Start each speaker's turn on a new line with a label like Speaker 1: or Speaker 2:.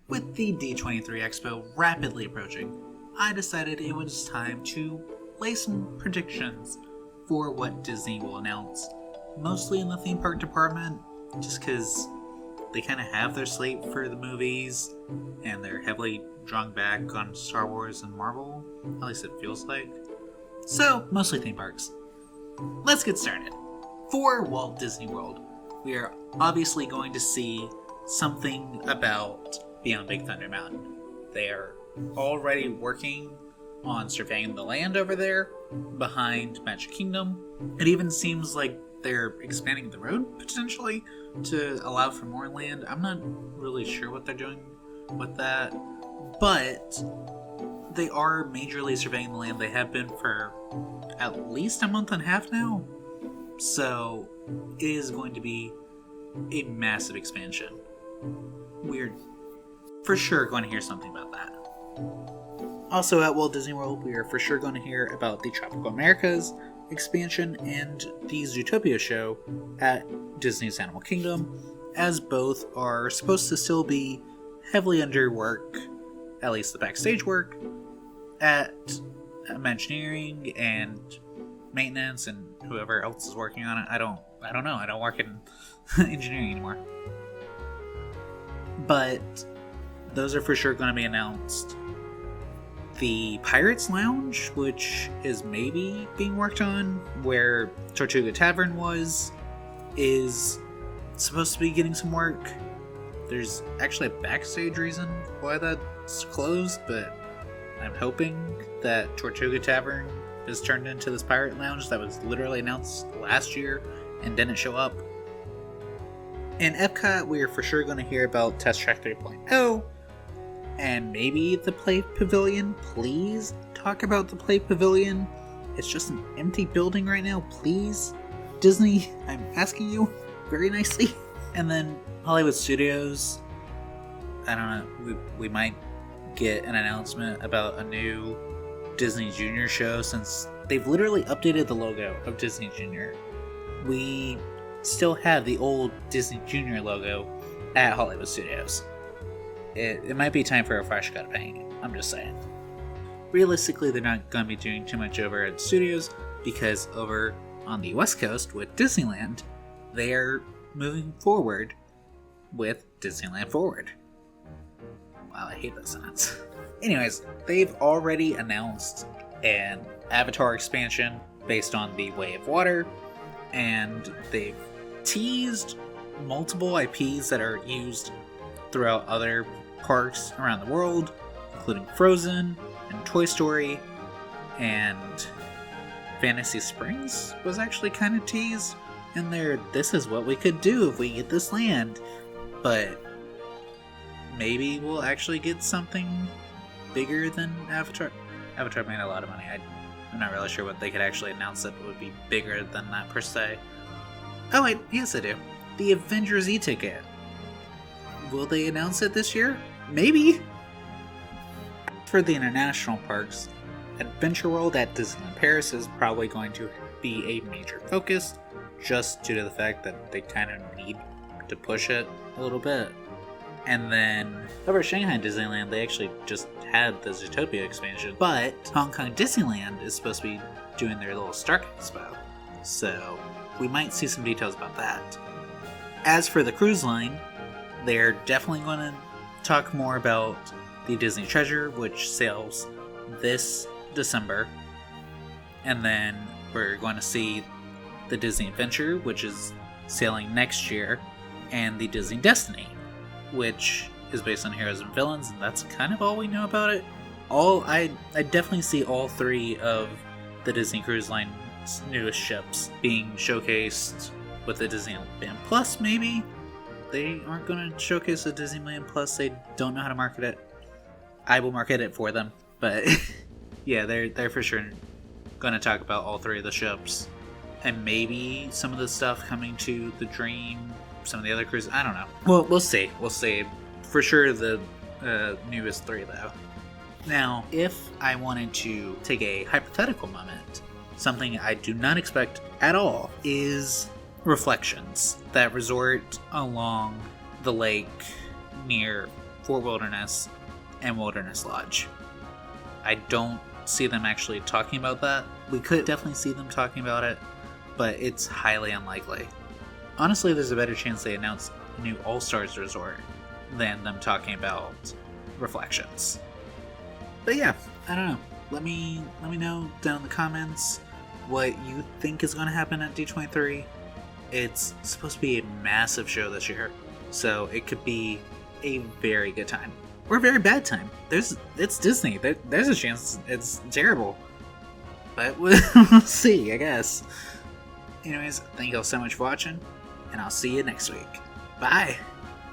Speaker 1: With the D23 Expo rapidly approaching, I decided it was time to lay some predictions for what Disney will announce, mostly in the theme park department, just because they kind of have their slate for the movies, and they're heavily drawn back on Star Wars and Marvel, at least it feels like. So, mostly theme parks. Let's get started. For Walt Disney World, we are obviously going to see something about Beyond Big Thunder Mountain. They are already working on surveying the land over there behind Magic Kingdom. It even seems like they're expanding the road potentially to allow for more land. I'm not really sure what they're doing with that, but they are majorly surveying the land. They have been for at least a month and a half now, so it is going to be a massive expansion. We're for sure going to hear something about that. Also at Walt Disney World, we are for sure going to hear about the Tropical Americas expansion and the Zootopia show at Disney's Animal Kingdom, as both are supposed to still be heavily under work, at least the backstage work, at Imagineering and maintenance and whoever else is working on it. I don't know. I don't work in engineering anymore. But those are for sure going to be announced. The Pirates Lounge, which is maybe being worked on, where Tortuga Tavern was, is supposed to be getting some work. There's actually a backstage reason why that's closed, but I'm hoping that Tortuga Tavern is turned into this Pirate Lounge that was literally announced last year and didn't show up. In Epcot, we are for sure going to hear about Test Track 3.0, and maybe the Play Pavilion. Please talk about the Play Pavilion. It's just an empty building right now. Please, Disney, I'm asking you very nicely. And then Hollywood Studios, I don't know, we might get an announcement about a new Disney Junior show, since they've literally updated the logo of Disney Junior. We still have the old Disney Junior logo at Hollywood Studios. It might be time for a fresh coat of paint. I'm just saying. Realistically, they're not going to be doing too much over at studios, because over on the West Coast with Disneyland, they're moving forward with Disneyland Forward. Wow, I hate that sentence. Anyways, they've already announced an Avatar expansion based on the Way of Water, and they've teased multiple IPs that are used throughout other parks around the world, including Frozen and Toy Story, and Fantasy Springs was actually kind of teased in there. This is what we could do if we get this land, but maybe we'll actually get something bigger than Avatar. Avatar made a lot of money. I'm not really sure what they could actually announce that would be bigger than that per se. Oh wait, yes I do. The Avengers E Ticket. Will they announce it this year? Maybe. For the international parks, Adventure World at Disneyland Paris is probably going to be a major focus, just due to the fact that they kind of need to push it a little bit. And then over at Shanghai Disneyland, they actually just had the Zootopia expansion, but Hong Kong Disneyland is supposed to be doing their little Stark Expo, so we might see some details about that. As for the cruise line, they're definitely going to talk more about the Disney Treasure, which sails this December. And then we're going to see the Disney Adventure, which is sailing next year, and the Disney Destiny, which is based on Heroes and Villains, and that's kind of all we know about it. I definitely see all three of the Disney Cruise Line's newest ships being showcased with the Disneyland Plus, maybe? They aren't going to showcase the Disneyland Plus. They don't know how to market it. I will market it for them. But yeah, they're for sure going to talk about all three of the ships. And maybe some of the stuff coming to the Dream, some of the other cruises. I don't know. Well, we'll see. We'll see. For sure the newest three, though. Now, if I wanted to take a hypothetical moment, something I do not expect at all is reflections that resort along the lake near Fort Wilderness and Wilderness Lodge. I don't see them actually talking about that. We could definitely see them talking about it, but it's highly unlikely. Honestly, there's a better chance they announce a new All-Stars resort than them talking about Reflections. But yeah, I don't know. Let me know down in the comments what you think is going to happen at D23. It's supposed to be a massive show this year, so it could be a very good time. Or a very bad time. It's Disney. There's a chance it's terrible. But we'll see, I guess. Anyways, thank you all so much for watching, and I'll see you next week. Bye!